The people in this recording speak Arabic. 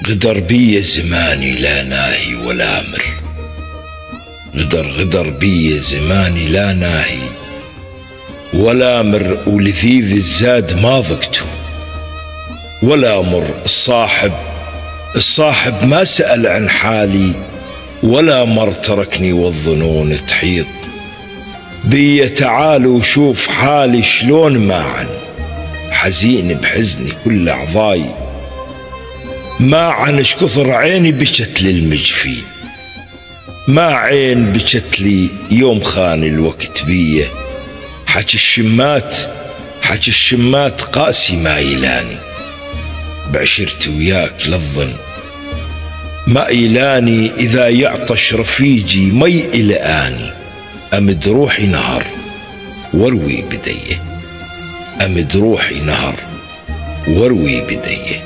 غدر بي زماني لا ناهي ولا امر، غدر بي زماني لا ناهي ولا مر، ولذيذ الزاد ما ضقته ولا مر. الصاحب ما سأل عن حالي ولا مر، تركني والظنون تحيط بي. تعال وشوف حالي شلون معا، حزين بحزني كل أعضاي معا. اش كثر عيني بكت للمجفين، ما عين بكت لي يوم خان الوقت بيه. حكي الشمات قاسي ما يلاني، بعشرتي وياك للظن ما يلاني. إذا يعطش رفيجي مي إلآني، أمد روحي نهر واروي بديه، أمد روحي نهر واروي بديه.